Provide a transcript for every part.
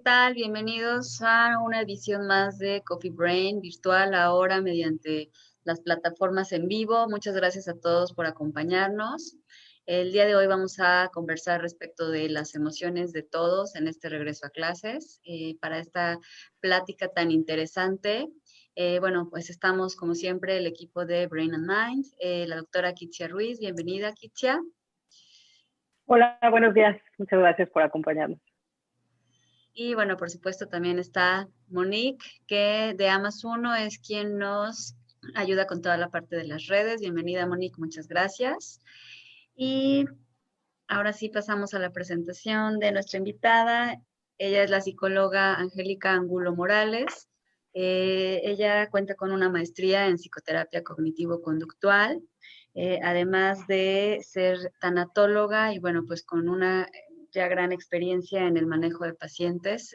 tal? Bienvenidos a una edición más de Coffee Brain virtual, ahora mediante las plataformas en vivo. Muchas gracias a todos por acompañarnos. El día de hoy vamos a conversar respecto de las emociones de todos en este regreso a clases. Para esta plática tan interesante, bueno, pues estamos como siempre el equipo de Brain and Mind, la doctora Kitia Ruiz. Bienvenida, Kitia. Hola, buenos días. Muchas gracias por acompañarnos. Y bueno, por supuesto también está Monique, que de Amas 1 es quien nos ayuda con toda la parte de las redes. Bienvenida, Monique, muchas gracias. Y ahora sí pasamos a la presentación de nuestra invitada. Ella es la psicóloga Angélica Angulo Morales. Ella cuenta con una maestría en psicoterapia cognitivo-conductual, además de ser tanatóloga y bueno, pues con una ya gran experiencia en el manejo de pacientes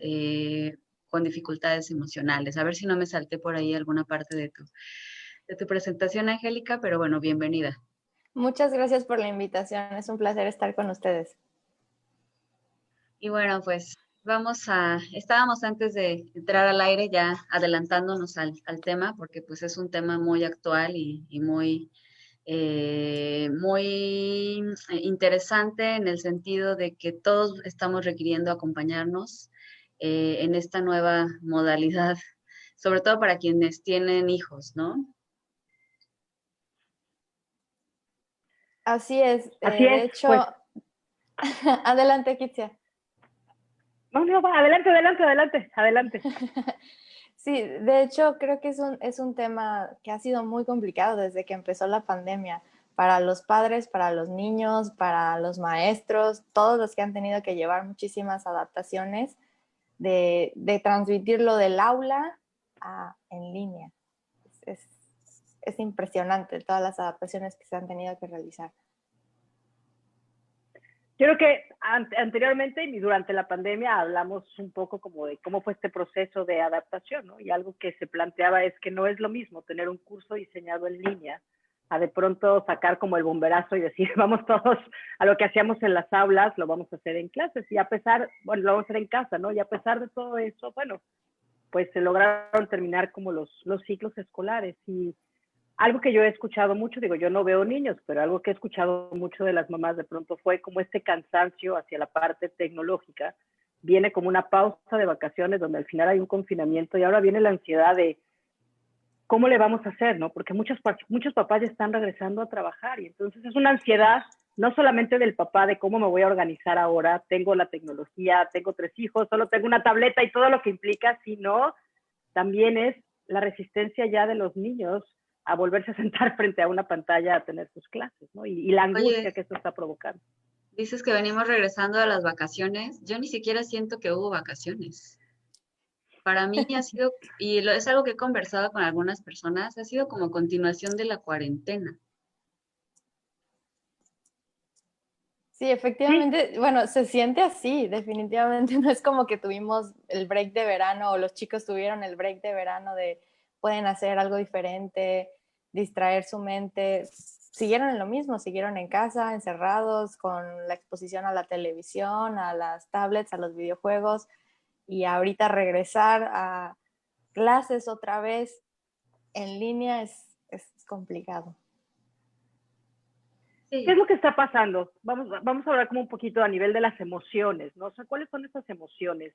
con dificultades emocionales. A ver si no me salté por ahí alguna parte de tu presentación, Angélica, pero bueno, bienvenida. Muchas gracias por la invitación. Es un placer estar con ustedes. Y bueno, pues estábamos antes de entrar al aire ya adelantándonos al tema, porque pues es un tema muy actual y muy interesante en el sentido de que todos estamos requiriendo acompañarnos en esta nueva modalidad, sobre todo para quienes tienen hijos, ¿no? Así es. Así De es, hecho, pues. adelante, Kitia. No, va, adelante. Sí, de hecho, creo que es un tema que ha sido muy complicado desde que empezó la pandemia para los padres, para los niños, para los maestros, todos los que han tenido que llevar muchísimas adaptaciones de transmitirlo del aula a en línea. Es, es impresionante todas las adaptaciones que se han tenido que realizar. Yo creo que anteriormente y durante la pandemia hablamos un poco como de cómo fue este proceso de adaptación, ¿no? Y algo que se planteaba es que no es lo mismo tener un curso diseñado en línea a de pronto sacar como el bomberazo y decir, vamos todos a lo que hacíamos en las aulas, lo vamos a hacer en clases. Y a pesar, bueno, lo vamos a hacer en casa, ¿no? Y a pesar de todo eso, bueno, pues se lograron terminar como los ciclos escolares. Y algo que yo he escuchado mucho, digo, yo no veo niños, pero algo que he escuchado mucho de las mamás de pronto fue como este cansancio hacia la parte tecnológica. Viene como una pausa de vacaciones donde al final hay un confinamiento y ahora viene la ansiedad de cómo le vamos a hacer, ¿no? Porque muchos papás ya están regresando a trabajar y entonces es una ansiedad no solamente del papá de cómo me voy a organizar ahora, tengo la tecnología, tengo 3 hijos, solo tengo una tableta y todo lo que implica, sino también es la resistencia ya de los niños a volverse a sentar frente a una pantalla a tener sus clases, ¿no? Y la angustia Oye, que esto está provocando. dices que venimos regresando a las vacaciones. Yo ni siquiera siento que hubo vacaciones. Para mí ha sido, es algo que he conversado con algunas personas, ha sido como continuación de la cuarentena. Sí, Sí, efectivamente, bueno, se siente así, definitivamente no es como que tuvimos el break de verano o los chicos tuvieron el break de verano de pueden hacer algo diferente, distraer su mente, siguieron en lo mismo, siguieron en casa, encerrados, con la exposición a la televisión, a las tablets, a los videojuegos y ahorita regresar a clases otra vez en línea es complicado. ¿qué es Sí, lo que está pasando? Vamos a hablar como un poquito a nivel de las emociones, ¿no? O sea, ¿cuáles son esas emociones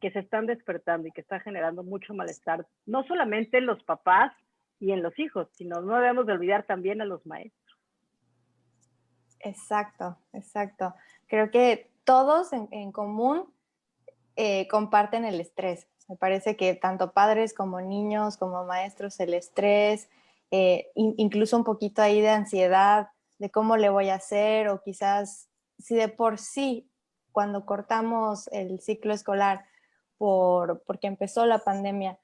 que se están despertando y que están generando mucho malestar, no solamente en los papás y en los hijos, sino no debemos de olvidar también a los maestros? Exacto, exacto. Creo que todos en común comparten el estrés. Me parece que tanto padres como niños, como maestros, el estrés, incluso un poquito ahí de ansiedad de cómo le voy a hacer o quizás si de por sí cuando cortamos el ciclo escolar porque empezó la pandemia,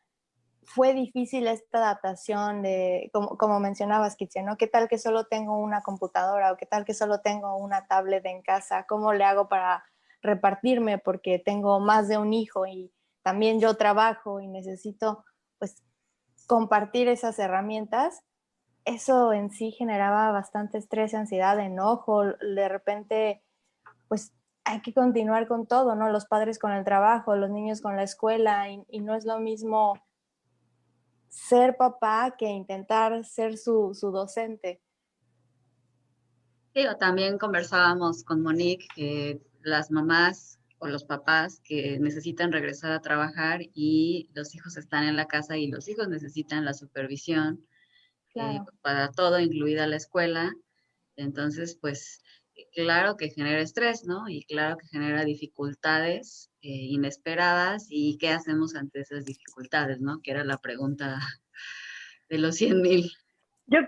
fue difícil esta adaptación de, como mencionabas, Kitsia, ¿no? ¿Qué tal que solo tengo una computadora o qué tal que solo tengo una tablet en casa? ¿Cómo le hago para repartirme? Porque tengo más de un hijo y también yo trabajo y necesito, pues, compartir esas herramientas. Eso en sí generaba bastante estrés, ansiedad, enojo. De repente, pues, hay que continuar con todo, ¿no? Los padres con el trabajo, los niños con la escuela, y no es lo mismo ser papá que intentar ser su docente. Sí, o también conversábamos con Monique que las mamás o los papás que necesitan regresar a trabajar y los hijos están en la casa y los hijos necesitan la supervisión Claro. para todo, incluida la escuela. Entonces, pues claro que genera estrés, ¿no? Y claro que genera dificultades inesperadas. ¿Y qué hacemos ante esas dificultades, no? Que era la pregunta de los 100,000. Yo,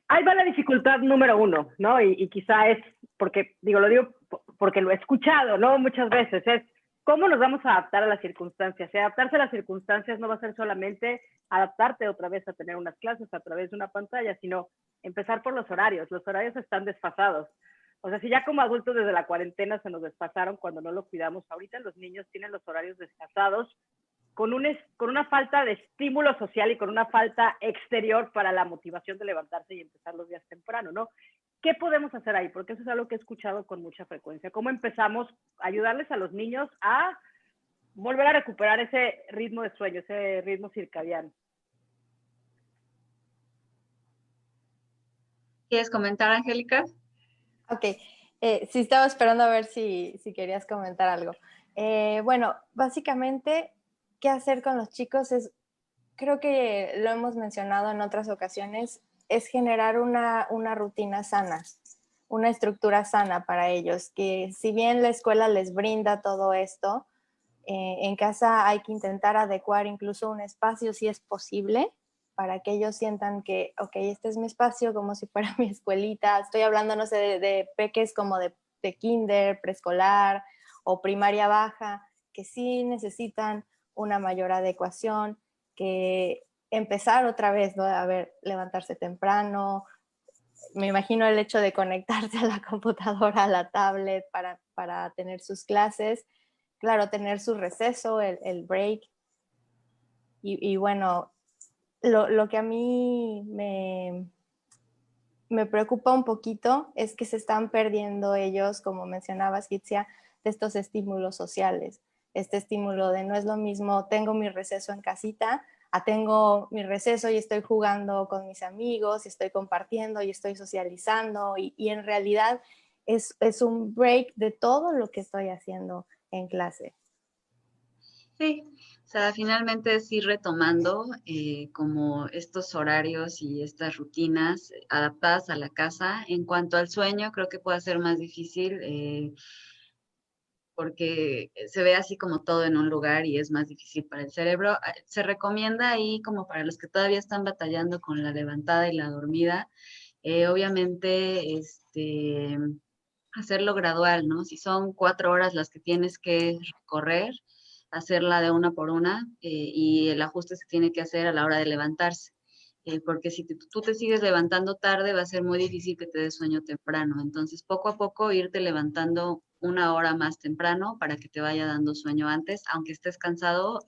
ahí va la dificultad número uno, ¿no? Y quizá es, porque, lo digo porque lo he escuchado, ¿no? Muchas veces, es cómo nos vamos a adaptar a las circunstancias. Y adaptarse a las circunstancias no va a ser solamente adaptarte otra vez a tener unas clases a través de una pantalla, sino empezar por los horarios. Los horarios están desfasados. O sea, si ya como adultos desde la cuarentena se nos desfasaron cuando no lo cuidamos, ahorita los niños tienen los horarios desfasados con una falta de estímulo social y con una falta exterior para la motivación de levantarse y empezar los días temprano, ¿no? ¿Qué podemos hacer ahí? Porque eso es algo que he escuchado con mucha frecuencia. ¿Cómo empezamos a ayudarles a los niños a volver a recuperar ese ritmo de sueño, ese ritmo circadiano? ¿Quieres comentar, Angélica? Ok, sí estaba esperando a ver si querías comentar algo. Bueno, básicamente, ¿qué hacer con los chicos? Creo que lo hemos mencionado en otras ocasiones, es generar una rutina sana, una estructura sana para ellos, que si bien la escuela les brinda todo esto, en casa hay que intentar adecuar incluso un espacio si es posible, para que ellos sientan que, ok, este es mi espacio, como si fuera mi escuelita. Estoy hablando, no sé, de peques como de kinder, preescolar o primaria baja, que sí necesitan una mayor adecuación, que empezar otra vez, ¿no? A ver, levantarse temprano. Me imagino el hecho de conectarse a la computadora, a la tablet para tener sus clases. Claro, tener su receso, el break. Y bueno, lo que a mí me preocupa un poquito es que se están perdiendo ellos, como mencionabas, Gitzia, de estos estímulos sociales. Este estímulo de no es lo mismo, tengo mi receso en casita, a tengo mi receso y estoy jugando con mis amigos, y estoy compartiendo y estoy socializando, y en realidad es un break de todo lo que estoy haciendo en clase. Sí, o sea, finalmente es ir retomando como estos horarios y estas rutinas adaptadas a la casa. En cuanto al sueño, creo que puede ser más difícil porque se ve así como todo en un lugar y es más difícil para el cerebro. Se recomienda ahí como para los que todavía están batallando con la levantada y la dormida, obviamente, hacerlo gradual, ¿no? Si son 4 horas las que tienes que recorrer, hacerla de una por una y el ajuste se tiene que hacer a la hora de levantarse. Porque si tú te sigues levantando tarde, va a ser muy difícil que te des sueño temprano. Entonces, poco a poco irte levantando 1 hora más temprano para que te vaya dando sueño antes, aunque estés cansado,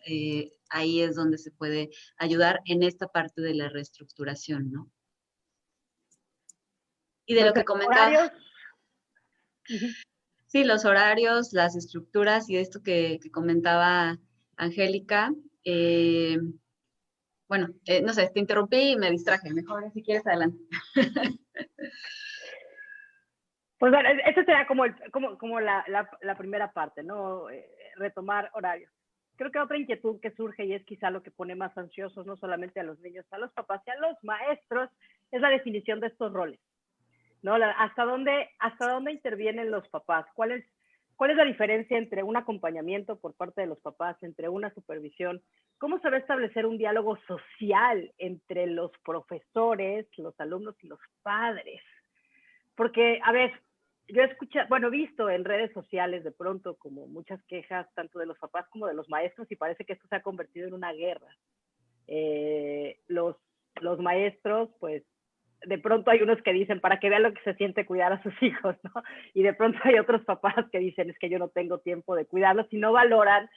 ahí es donde se puede ayudar en esta parte de la reestructuración, ¿no? Y de lo que Entonces, comentaba, horarios. sí, los horarios, las estructuras y esto que comentaba Angélica. eh, bueno, no sé, te interrumpí y me distraje. Mejor si quieres adelante. Pues bueno, esa sería como la primera parte, ¿no? Retomar horarios. Creo que otra inquietud que surge y es quizá lo que pone más ansiosos no solamente a los niños, a los papás y a los maestros, es la definición de estos roles, ¿no? ¿Hasta dónde intervienen los papás? ¿Cuál es la diferencia entre un acompañamiento por parte de los papás, entre una supervisión? ¿Cómo se va a establecer un diálogo social entre los profesores, los alumnos y los padres? Porque, a ver, yo he escuchado, bueno, he visto en redes sociales de pronto como muchas quejas, tanto de los papás como de los maestros, y parece que esto se ha convertido en una guerra. Los maestros, pues, de pronto hay unos que dicen, para que vean lo que se siente cuidar a sus hijos, ¿no? Y de pronto hay otros papás que dicen, es que yo no tengo tiempo de cuidarlos, y no valoran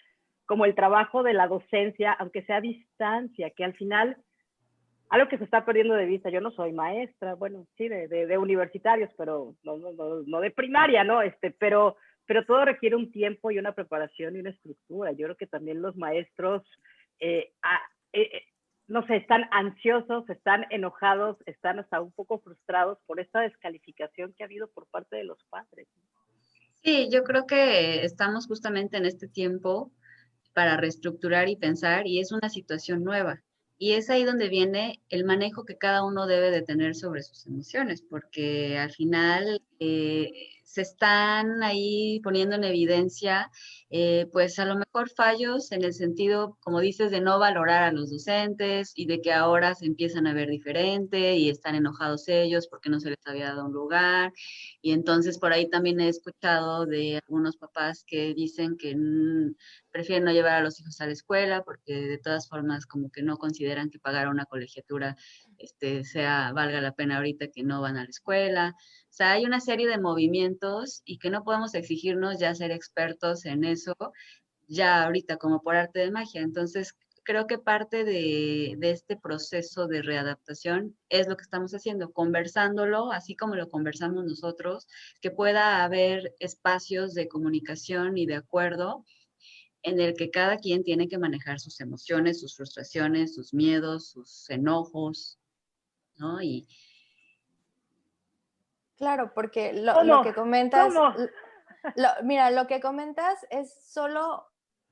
como el trabajo de la docencia, aunque sea a distancia, que al final algo que se está perdiendo de vista. Yo no soy maestra, bueno, sí, de universitarios, pero no de primaria, ¿no? Pero pero todo requiere un tiempo y una preparación y una estructura. Yo creo que también los maestros, no sé, están ansiosos, están enojados, están hasta un poco frustrados por esta descalificación que ha habido por parte de los padres. Sí, yo creo que estamos justamente en este tiempo para reestructurar y pensar, y es una situación nueva. Y es ahí donde viene el manejo que cada uno debe de tener sobre sus emociones, porque al final se están ahí poniendo en evidencia, pues a lo mejor fallos en el sentido, como dices, de no valorar a los docentes y de que ahora se empiezan a ver diferente y están enojados ellos porque no se les había dado un lugar. Y entonces por ahí también he escuchado de algunos papás que dicen que prefieren no llevar a los hijos a la escuela porque de todas formas como que no consideran que pagar una colegiatura valga la pena ahorita que no van a la escuela. O sea, hay una serie de movimientos y que no podemos exigirnos ya ser expertos en eso ya ahorita como por arte de magia. Entonces, creo que parte de este proceso de readaptación es lo que estamos haciendo, conversándolo, así como lo conversamos nosotros, que pueda haber espacios de comunicación y de acuerdo en el que cada quien tiene que manejar sus emociones, sus frustraciones, sus miedos, sus enojos, ¿no? Y Claro, porque lo ¿Cómo? que comentas, ¿Cómo? mira, lo que comentas es solo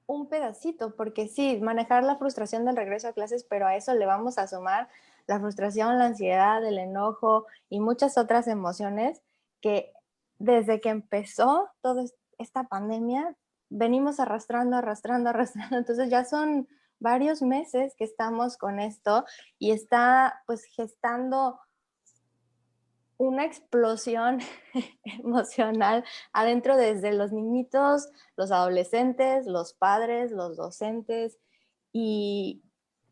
un pedacito, porque sí, manejar la frustración del regreso a clases, pero a eso le vamos a sumar la frustración, la ansiedad, el enojo y muchas otras emociones que desde que empezó toda esta pandemia venimos arrastrando, arrastrando, arrastrando. Entonces ya son varios meses que estamos con esto y está pues gestando una explosión emocional adentro desde los niñitos, los adolescentes, los padres, los docentes. Y,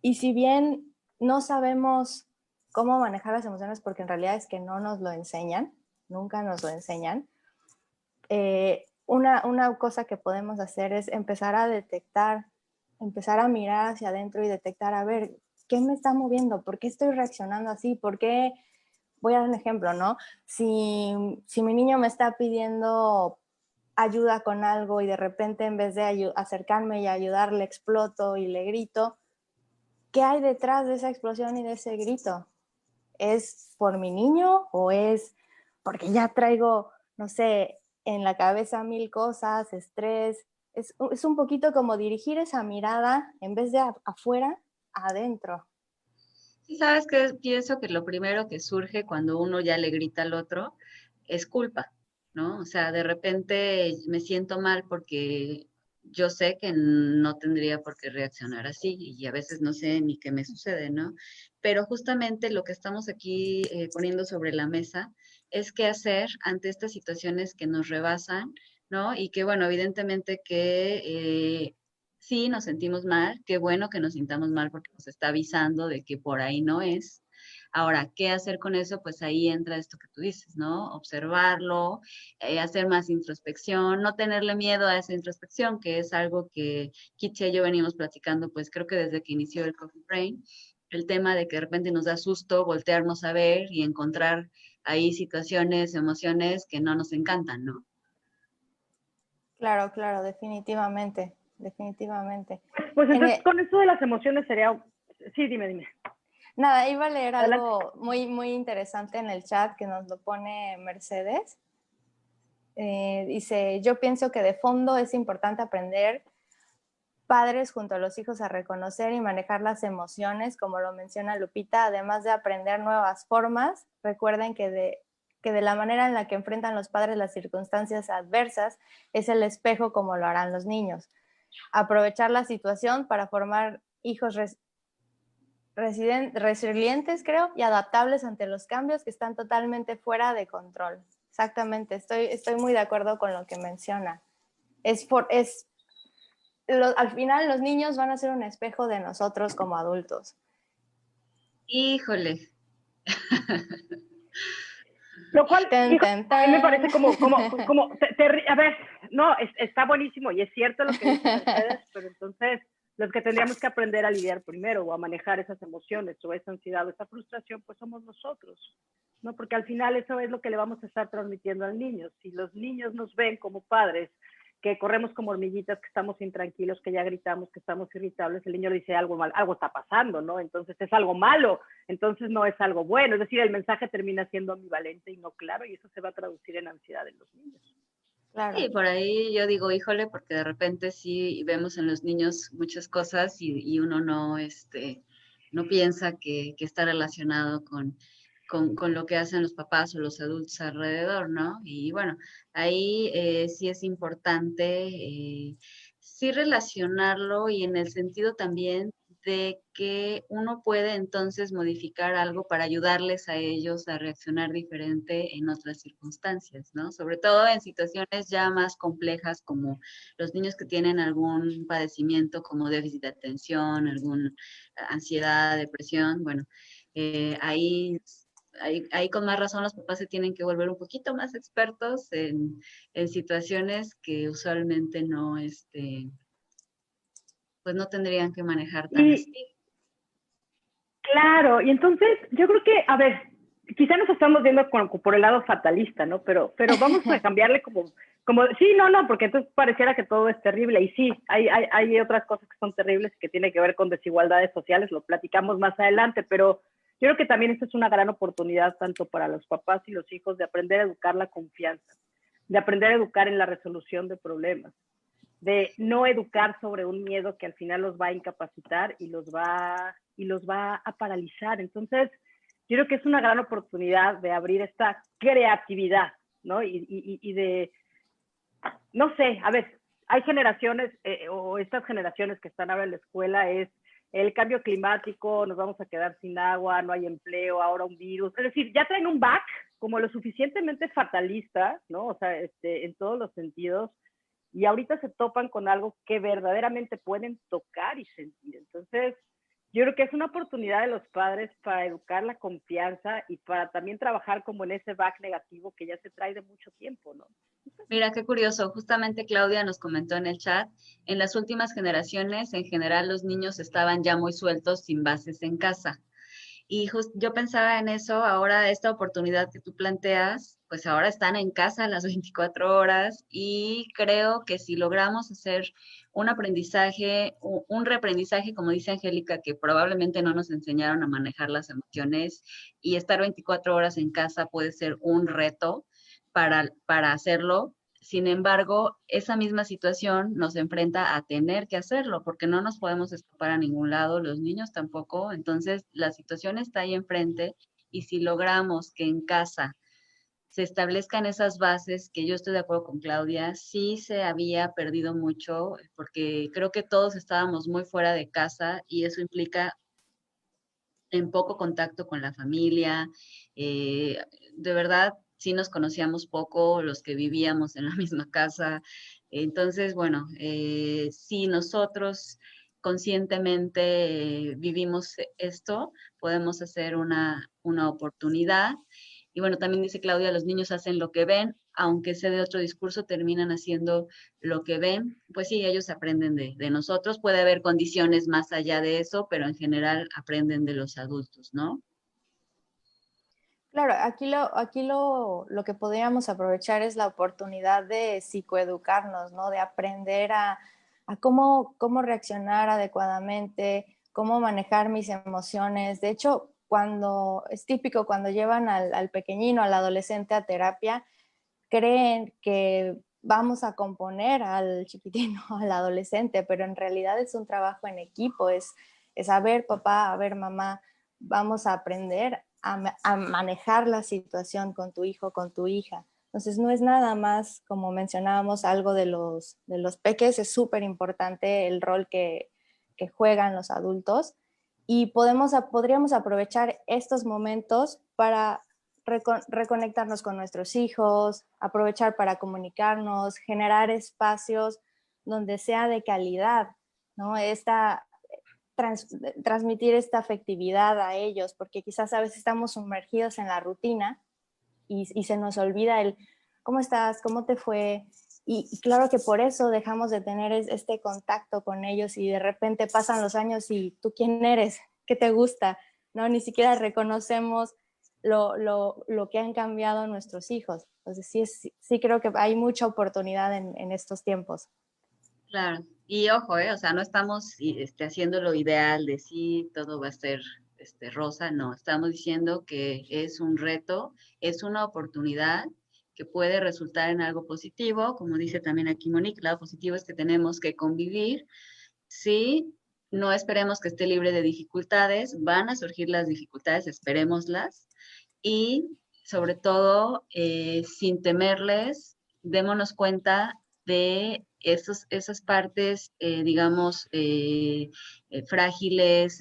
y si bien no sabemos cómo manejar las emociones, porque en realidad es que no nos lo enseñan, nunca nos lo enseñan, una cosa que podemos hacer es empezar a detectar, empezar a mirar hacia adentro y detectar, a ver, ¿qué me está moviendo? ¿Por qué estoy reaccionando así? ¿Por qué? Voy a dar un ejemplo, ¿no? Si mi niño me está pidiendo ayuda con algo y de repente en vez de acercarme y ayudarle exploto y le grito, ¿qué hay detrás de esa explosión y de ese grito? ¿Es por mi niño o es porque ya traigo, no sé, en la cabeza mil cosas, estrés? Es un poquito como dirigir esa mirada en vez de afuera, adentro. sí, sabes que pienso que lo primero que surge cuando uno ya le grita al otro es culpa, ¿no? O sea, de repente me siento mal porque yo sé que no tendría por qué reaccionar así y a veces no sé ni qué me sucede, ¿no? Pero justamente lo que estamos aquí poniendo sobre la mesa es qué hacer ante estas situaciones que nos rebasan, ¿no? Y que, bueno, evidentemente que sí, nos sentimos mal, qué bueno que nos sintamos mal porque nos está avisando de que por ahí no es. Ahora, ¿qué hacer con eso? Pues ahí entra esto que tú dices, ¿no? Observarlo, hacer más introspección, no tenerle miedo a esa introspección, que es algo que Kitsia y yo venimos platicando, pues creo que desde que inició el Coffee Brain, el tema de que de repente nos da susto voltearnos a ver y encontrar ahí situaciones, emociones que no nos encantan, ¿no? Claro, claro, definitivamente, definitivamente. Pues En entonces el, con esto de las emociones sería... Sí, dime. Nada, iba a leer Adelante. algo muy, muy interesante en el chat que nos lo pone Mercedes. Dice, yo pienso que de fondo es importante aprender padres junto a los hijos a reconocer y manejar las emociones, como lo menciona Lupita, además de aprender nuevas formas. Recuerden que de la manera en la que enfrentan los padres las circunstancias adversas es el espejo como lo harán los niños. Aprovechar la situación para formar hijos resilientes, creo, y adaptables ante los cambios que están totalmente fuera de control. Exactamente, estoy muy de acuerdo con lo que menciona. Al final los niños van a ser un espejo de nosotros como adultos. Híjole. Lo cual, Ten, hijo, ten, a mí me ten. parece a ver, no, está buenísimo y es cierto lo que dice Mercedes, pero entonces los que tendríamos que aprender a lidiar primero o a manejar esas emociones o esa ansiedad o esa frustración, pues somos nosotros, ¿no? Porque al final eso es lo que le vamos a estar transmitiendo al niño. Si los niños nos ven como padres, que corremos como hormiguitas, que estamos intranquilos, que ya gritamos, que estamos irritables, el niño le dice algo mal, algo está pasando, ¿no? Entonces es algo malo, entonces no es algo bueno. Es decir, el mensaje termina siendo ambivalente y no claro, y eso se va a traducir en ansiedad en los niños. Claro. Sí, por ahí yo digo, híjole, porque de repente sí vemos en los niños muchas cosas y uno no, no piensa que está relacionado con lo que hacen los papás o los adultos alrededor, ¿no? Y bueno, ahí sí es importante sí relacionarlo y en el sentido también de que uno puede entonces modificar algo para ayudarles a ellos a reaccionar diferente en otras circunstancias, ¿no? Sobre todo en situaciones ya más complejas como los niños que tienen algún padecimiento como déficit de atención, alguna ansiedad, depresión, bueno, ahí ahí con más razón los papás se tienen que volver un poquito más expertos en situaciones que usualmente no, pues no tendrían que manejar tan así. Claro, y entonces yo creo que, a ver, quizá nos estamos viendo por el lado fatalista, ¿no? Pero vamos a cambiarle sí, no, porque entonces pareciera que todo es terrible. Y sí, hay otras cosas que son terribles que tienen que ver con desigualdades sociales, lo platicamos más adelante, pero yo creo que también esta es una gran oportunidad tanto para los papás y los hijos de aprender a educar la confianza, de aprender a educar en la resolución de problemas, de no educar sobre un miedo que al final los va a incapacitar y los va a paralizar. Entonces, yo creo que es una gran oportunidad de abrir esta creatividad, ¿no? Y de, no sé, a ver, hay generaciones, o estas generaciones que están ahora en la escuela, es el cambio climático, nos vamos a quedar sin agua, no hay empleo, ahora un virus. Es decir, ya traen un back como lo suficientemente fatalista, ¿no? O sea, en todos los sentidos, y ahorita se topan con algo que verdaderamente pueden tocar y sentir. Entonces, yo creo que es una oportunidad de los padres para educar la confianza y para también trabajar como en ese back negativo que ya se trae de mucho tiempo, ¿no? Mira, qué curioso. Justamente Claudia nos comentó en el chat, en las últimas generaciones, en general, los niños estaban ya muy sueltos, sin bases en casa. Y yo pensaba en eso, ahora esta oportunidad que tú planteas, pues ahora están en casa las 24 horas y creo que si logramos hacer un aprendizaje, un reaprendizaje, como dice Angélica, que probablemente no nos enseñaron a manejar las emociones y estar 24 horas en casa puede ser un reto para hacerlo. Sin embargo, esa misma situación nos enfrenta a tener que hacerlo, porque no nos podemos escapar a ningún lado, los niños tampoco. Entonces, la situación está ahí enfrente y si logramos que en casa se establezcan esas bases, que yo estoy de acuerdo con Claudia, sí se había perdido mucho, porque creo que todos estábamos muy fuera de casa y eso implica en poco contacto con la familia. De verdad, sí nos conocíamos poco los que vivíamos en la misma casa. Entonces, bueno, si nosotros conscientemente vivimos esto, podemos hacer una oportunidad. Y bueno, también dice Claudia, los niños hacen lo que ven, aunque sea de otro discurso, terminan haciendo lo que ven. Pues sí, ellos aprenden de nosotros. Puede haber condiciones más allá de eso, pero en general aprenden de los adultos, ¿no? Claro, lo que podríamos aprovechar es la oportunidad de psicoeducarnos, ¿no? De aprender a cómo reaccionar adecuadamente, cómo manejar mis emociones. De hecho, es típico cuando llevan al pequeño, al adolescente a terapia, creen que vamos a componer al chiquitino, al adolescente, pero en realidad es un trabajo en equipo, a ver papá, a ver mamá, vamos a aprender a manejar la situación con tu hijo, con tu hija. Entonces no es nada más, como mencionábamos, algo de los peques, es súper importante el rol que juegan los adultos y podríamos aprovechar estos momentos para reconectarnos con nuestros hijos, aprovechar para comunicarnos, generar espacios donde sea de calidad, ¿no? Transmitir esta afectividad a ellos, porque quizás a veces estamos sumergidos en la rutina y se nos olvida el cómo estás, cómo te fue, Y claro que por eso dejamos de tener este contacto con ellos y de repente pasan los años y ¿tú quién eres? ¿Qué te gusta? ¿No? Ni siquiera reconocemos lo que han cambiado nuestros hijos. Entonces sí creo que hay mucha oportunidad en estos tiempos. Claro, y ojo, o sea, no estamos haciendo lo ideal de sí, todo va a ser rosa, no, estamos diciendo que es un reto, es una oportunidad que puede resultar en algo positivo, como dice también aquí Monique, lo positivo es que tenemos que convivir, sí, no esperemos que esté libre de dificultades, van a surgir las dificultades, esperémoslas, y sobre todo, sin temerles, démonos cuenta de esas partes, digamos, frágiles,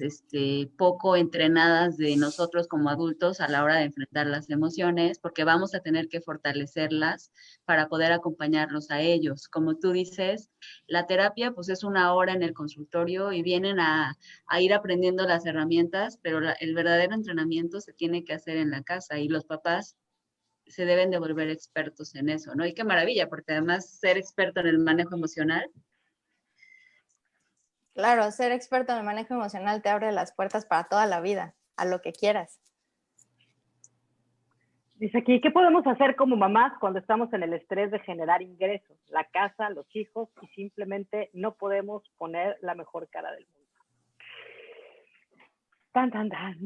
poco entrenadas de nosotros como adultos a la hora de enfrentar las emociones, porque vamos a tener que fortalecerlas para poder acompañarlos a ellos. Como tú dices, la terapia pues es una hora en el consultorio y vienen a ir aprendiendo las herramientas, pero el verdadero entrenamiento se tiene que hacer en la casa y los papás se deben de volver expertos en eso, ¿no? Y qué maravilla, porque además ser experto en el manejo emocional. Claro, ser experto en el manejo emocional te abre las puertas para toda la vida, a lo que quieras. Dice aquí, ¿qué podemos hacer como mamás cuando estamos en el estrés de generar ingresos? La casa, los hijos, y simplemente no podemos poner la mejor cara del mundo. Tan, tan, tan.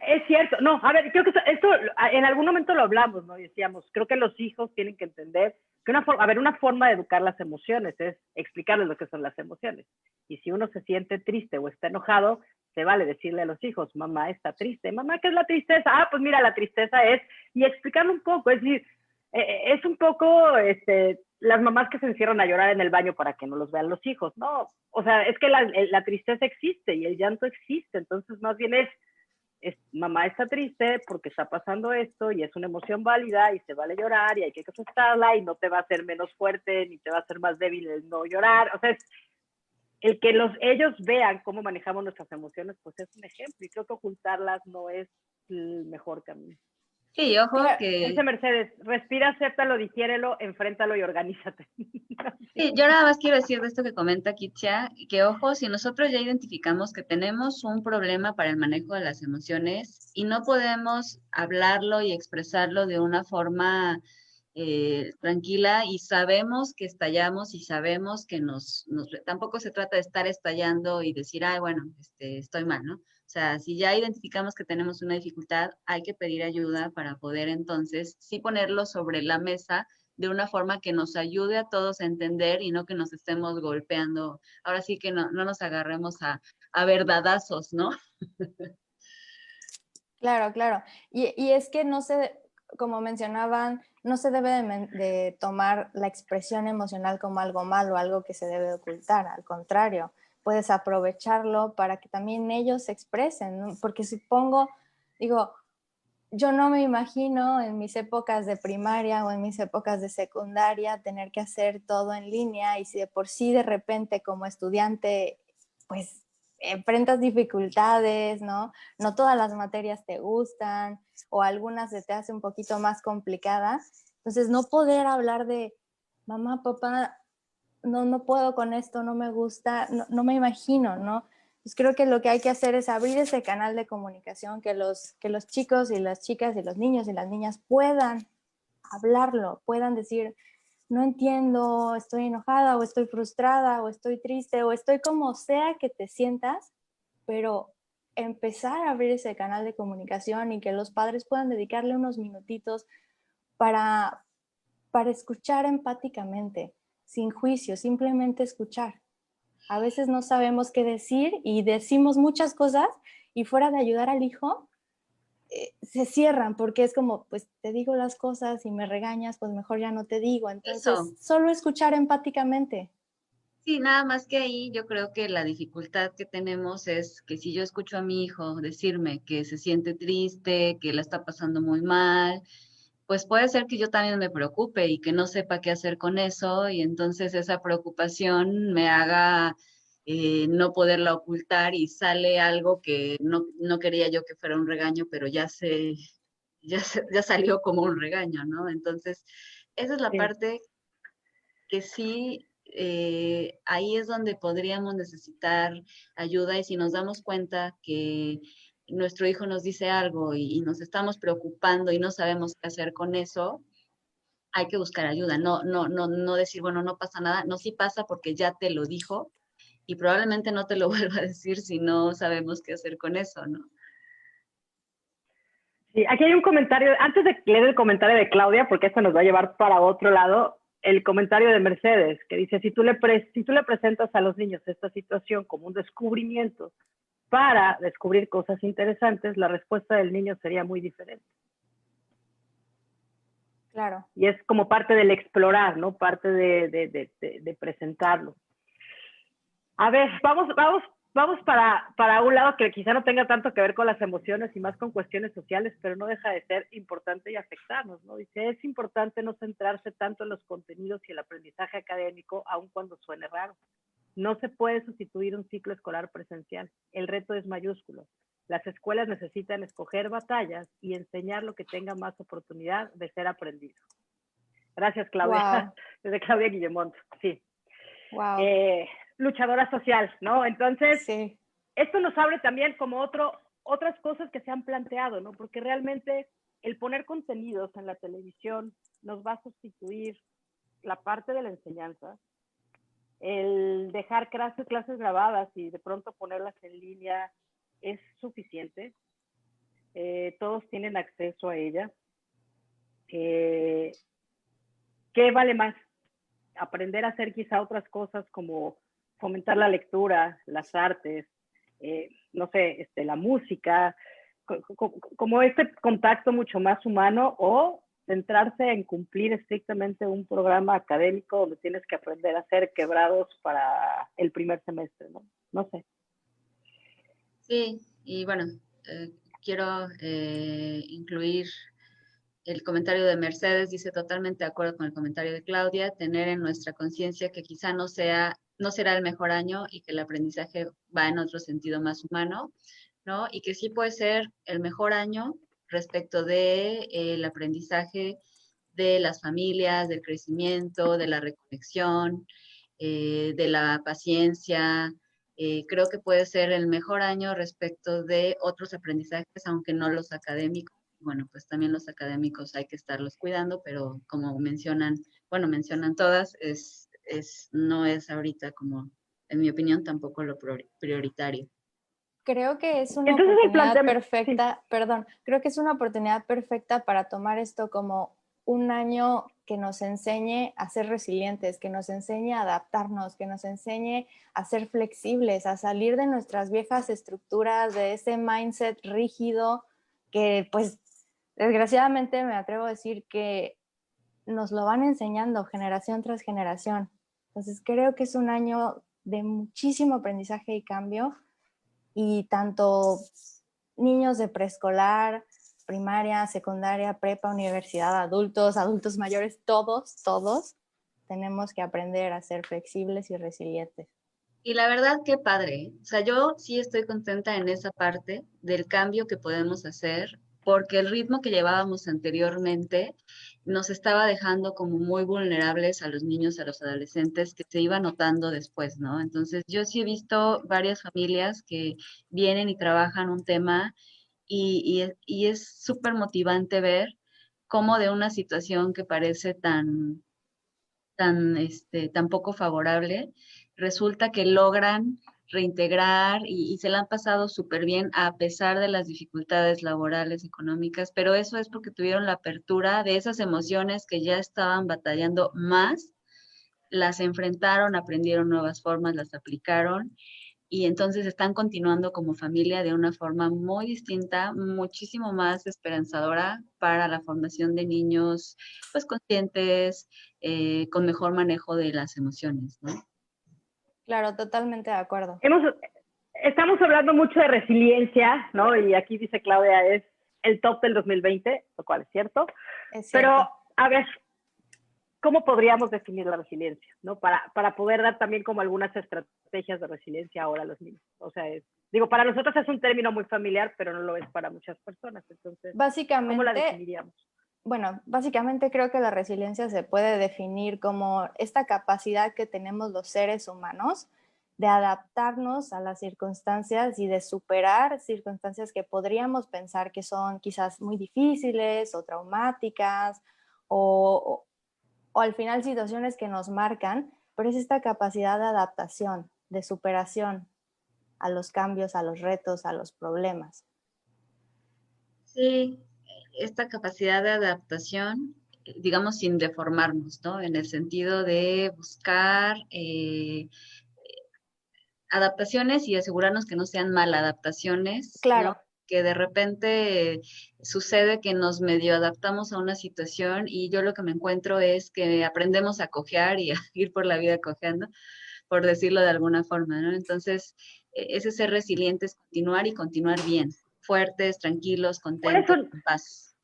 Es cierto. No, a ver, creo que esto en algún momento lo hablamos, ¿no? Y decíamos, creo que los hijos tienen que entender que una forma de educar las emociones es explicarles lo que son las emociones. Y si uno se siente triste o está enojado, se vale decirle a los hijos, mamá está triste. Mamá, ¿qué es la tristeza? Ah, pues mira, la tristeza es, y explicarlo un poco, es decir, es un poco, las mamás que se encierran a llorar en el baño para que no los vean los hijos, ¿no? O sea, es que la tristeza existe y el llanto existe, entonces más bien mamá está triste porque está pasando esto y es una emoción válida y se vale llorar y hay que aceptarla y no te va a hacer menos fuerte ni te va a hacer más débil el no llorar, o sea, es el que ellos vean cómo manejamos nuestras emociones, pues es un ejemplo y creo que ocultarlas no es el mejor camino. Sí, ojo que... Dice Mercedes, respira, acéptalo, digiérelo, enfréntalo y organízate. Sí, yo nada más quiero decir de esto que comenta Kitia, que ojo, si nosotros ya identificamos que tenemos un problema para el manejo de las emociones y no podemos hablarlo y expresarlo de una forma tranquila y sabemos que estallamos y sabemos que tampoco se trata de estar estallando y decir, ay, bueno, estoy mal, ¿no? O sea, si ya identificamos que tenemos una dificultad, hay que pedir ayuda para poder entonces sí ponerlo sobre la mesa de una forma que nos ayude a todos a entender y no que nos estemos golpeando. Ahora sí que no nos agarremos a verdadazos, ¿no? Claro, claro. Y es que como mencionaban, no se debe de tomar la expresión emocional como algo malo, algo que se debe ocultar. Al contrario, puedes aprovecharlo para que también ellos se expresen, ¿no? Porque digo, yo no me imagino en mis épocas de primaria o en mis épocas de secundaria tener que hacer todo en línea y si de por sí de repente como estudiante pues enfrentas dificultades, ¿no? No todas las materias te gustan o algunas se te hace un poquito más complicada. Entonces no poder hablar de mamá, papá, no puedo con esto, no me gusta, no me imagino, ¿no? Pues creo que lo que hay que hacer es abrir ese canal de comunicación, que los chicos y las chicas y los niños y las niñas puedan hablarlo, puedan decir, no entiendo, estoy enojada o estoy frustrada o estoy triste o estoy como sea que te sientas, pero empezar a abrir ese canal de comunicación y que los padres puedan dedicarle unos minutitos para, para escuchar empáticamente, sin juicio, simplemente escuchar. A veces no sabemos qué decir y decimos muchas cosas y fuera de ayudar al hijo, se cierran porque es como, pues te digo las cosas y me regañas, pues mejor ya no te digo. Entonces, Eso. solo escuchar empáticamente. Sí, nada más que ahí yo creo que la dificultad que tenemos es que si yo escucho a mi hijo decirme que se siente triste, que la está pasando muy mal, pues puede ser que yo también me preocupe y que no sepa qué hacer con eso y entonces esa preocupación me haga no poderla ocultar y sale algo que no quería yo que fuera un regaño, pero ya salió como un regaño, ¿no? Entonces, esa es la Sí. parte que sí, ahí es donde podríamos necesitar ayuda y si nos damos cuenta que nuestro hijo nos dice algo y nos estamos preocupando y no sabemos qué hacer con eso, hay que buscar ayuda, no decir, bueno, no pasa nada, no, sí pasa porque ya te lo dijo y probablemente no te lo vuelva a decir si no sabemos qué hacer con eso, ¿no? Sí, aquí hay un comentario, antes de leer el comentario de Claudia, porque esto nos va a llevar para otro lado, el comentario de Mercedes, que dice, si tú le presentas a los niños esta situación como un descubrimiento para descubrir cosas interesantes, la respuesta del niño sería muy diferente. Claro. Y es como parte del explorar, ¿no? Parte de presentarlo. A ver, vamos para un lado que quizá no tenga tanto que ver con las emociones y más con cuestiones sociales, pero no deja de ser importante y afectarnos, ¿no? Dice, es importante no centrarse tanto en los contenidos y el aprendizaje académico, aun cuando suene raro. No se puede sustituir un ciclo escolar presencial. El reto es mayúsculo. Las escuelas necesitan escoger batallas y enseñar lo que tenga más oportunidad de ser aprendido. Gracias, Claudia. Wow. Desde Claudia Guillemont, sí. Wow. Luchadora social, ¿no? Entonces, Sí. esto nos abre también como otras cosas que se han planteado, ¿no? Porque realmente el poner contenidos en la televisión nos va a sustituir la parte de la enseñanza, el dejar clases grabadas y de pronto ponerlas en línea es suficiente. Todos tienen acceso a ella. ¿Qué vale más? Aprender a hacer quizá otras cosas como fomentar la lectura, las artes, no sé, la música, como este contacto mucho más humano, o centrarse en cumplir estrictamente un programa académico donde tienes que aprender a hacer quebrados para el primer semestre, ¿no? No sé. Sí, y bueno, quiero incluir el comentario de Mercedes, dice totalmente de acuerdo con el comentario de Claudia, tener en nuestra conciencia que quizá no será el mejor año y que el aprendizaje va en otro sentido más humano, ¿no? Y que sí puede ser el mejor año respecto de el aprendizaje de las familias, del crecimiento, de la reconexión, de la paciencia. Creo que puede ser el mejor año respecto de otros aprendizajes, aunque no los académicos. Bueno, pues también los académicos hay que estarlos cuidando, pero como mencionan todas, no es ahorita como, en mi opinión, tampoco lo prioritario. Creo que es una Entonces el oportunidad planteamiento, sí. perfecta, perdón, creo que es una oportunidad perfecta para tomar esto como un año que nos enseñe a ser resilientes, que nos enseñe a adaptarnos, que nos enseñe a ser flexibles, a salir de nuestras viejas estructuras, de ese mindset rígido que pues desgraciadamente me atrevo a decir que nos lo van enseñando generación tras generación. Entonces creo que es un año de muchísimo aprendizaje y cambio y tanto niños de preescolar, primaria, secundaria, prepa, universidad, adultos mayores, todos tenemos que aprender a ser flexibles y resilientes. Y la verdad, qué padre. O sea, yo sí estoy contenta en esa parte del cambio que podemos hacer, porque el ritmo que llevábamos anteriormente nos estaba dejando como muy vulnerables a los niños, a los adolescentes, que se iba notando después, ¿no? Entonces, yo sí he visto varias familias que vienen y trabajan un tema y es súper motivante ver cómo de una situación que parece tan poco favorable, resulta que logran reintegrar y se la han pasado súper bien a pesar de las dificultades laborales, económicas, pero eso es porque tuvieron la apertura de esas emociones que ya estaban batallando más, las enfrentaron, aprendieron nuevas formas, las aplicaron y entonces están continuando como familia de una forma muy distinta, muchísimo más esperanzadora para la formación de niños, pues conscientes, con mejor manejo de las emociones, ¿no? Claro, totalmente de acuerdo. Estamos hablando mucho de resiliencia, ¿no? Y aquí dice Claudia, es el top del 2020, lo cual es cierto. Es cierto. Pero, a ver, ¿cómo podríamos definir la resiliencia? ¿No? Para poder dar también como algunas estrategias de resiliencia ahora a los niños. O sea, para nosotros es un término muy familiar, pero no lo es para muchas personas. Entonces, ¿cómo la Básicamente, definiríamos? bueno, básicamente creo que la resiliencia se puede definir como esta capacidad que tenemos los seres humanos de adaptarnos a las circunstancias y de superar circunstancias que podríamos pensar que son quizás muy difíciles o traumáticas o al final situaciones que nos marcan, pero es esta capacidad de adaptación, de superación a los cambios, a los retos, a los problemas. Sí, esta capacidad de adaptación, digamos, sin deformarnos, ¿no? En el sentido de buscar adaptaciones y asegurarnos que no sean maladaptaciones, ¿no? Claro, Que de repente sucede que nos medio adaptamos a una situación y yo lo que me encuentro es que aprendemos a cojear y a ir por la vida cojeando, por decirlo de alguna forma, ¿no? Entonces, ese ser resiliente es continuar y continuar bien, fuertes, tranquilos, ¿Cuáles contentos, son, en paz.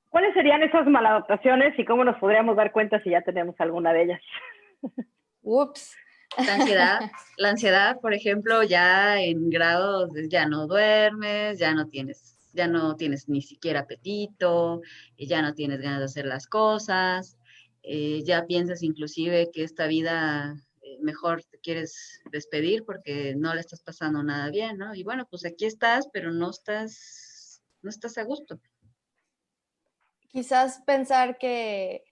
cuáles serían esas maladaptaciones y cómo nos podríamos dar cuenta si ya tenemos alguna de ellas? ups. La ansiedad, por ejemplo, ya en grados, ya no duermes, ya no tienes ni siquiera apetito, ya no tienes ganas de hacer las cosas, ya piensas inclusive que esta vida mejor te quieres despedir porque no le estás pasando nada bien, ¿no? Y bueno, pues aquí estás, pero no estás a gusto. Quizás pensar que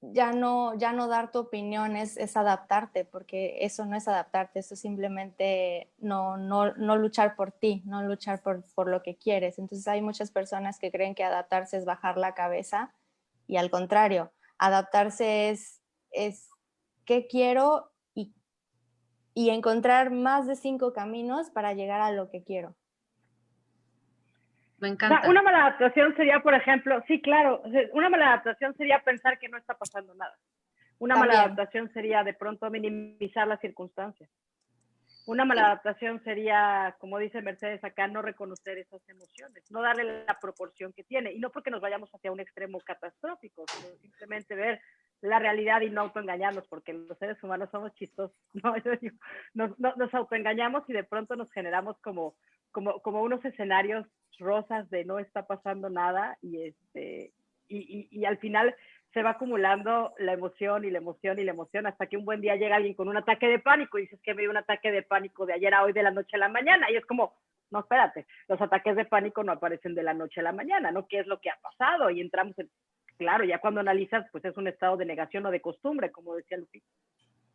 ya no dar tu opinión es adaptarte, porque eso no es adaptarte, eso es simplemente no luchar por ti, no luchar por lo que quieres. Entonces hay muchas personas que creen que adaptarse es bajar la cabeza y al contrario, adaptarse es qué quiero y encontrar más de 5 caminos para llegar a lo que quiero. Me O sea, encanta. una mala adaptación sería, por ejemplo, sí, claro, una mala adaptación sería pensar que no está pasando nada. Una mala También, adaptación sería de pronto minimizar las circunstancias. Una mala Sí, adaptación sería, como dice Mercedes acá, no reconocer esas emociones, no darle la proporción que tiene. Y no porque nos vayamos hacia un extremo catastrófico, sino simplemente ver la realidad y no autoengañarnos, porque los seres humanos somos chistosos. ¿No? Nos autoengañamos y de pronto nos generamos como unos escenarios rosas de no está pasando nada y al final se va acumulando la emoción y la emoción y la emoción hasta que un buen día llega alguien con un ataque de pánico y dices que me dio un ataque de pánico de ayer a hoy, de la noche a la mañana. Y es como, no, espérate, los ataques de pánico no aparecen de la noche a la mañana, ¿no? ¿Qué es lo que ha pasado? Y entramos en, claro, ya cuando analizas, pues es un estado de negación o de costumbre, como decía Lupita.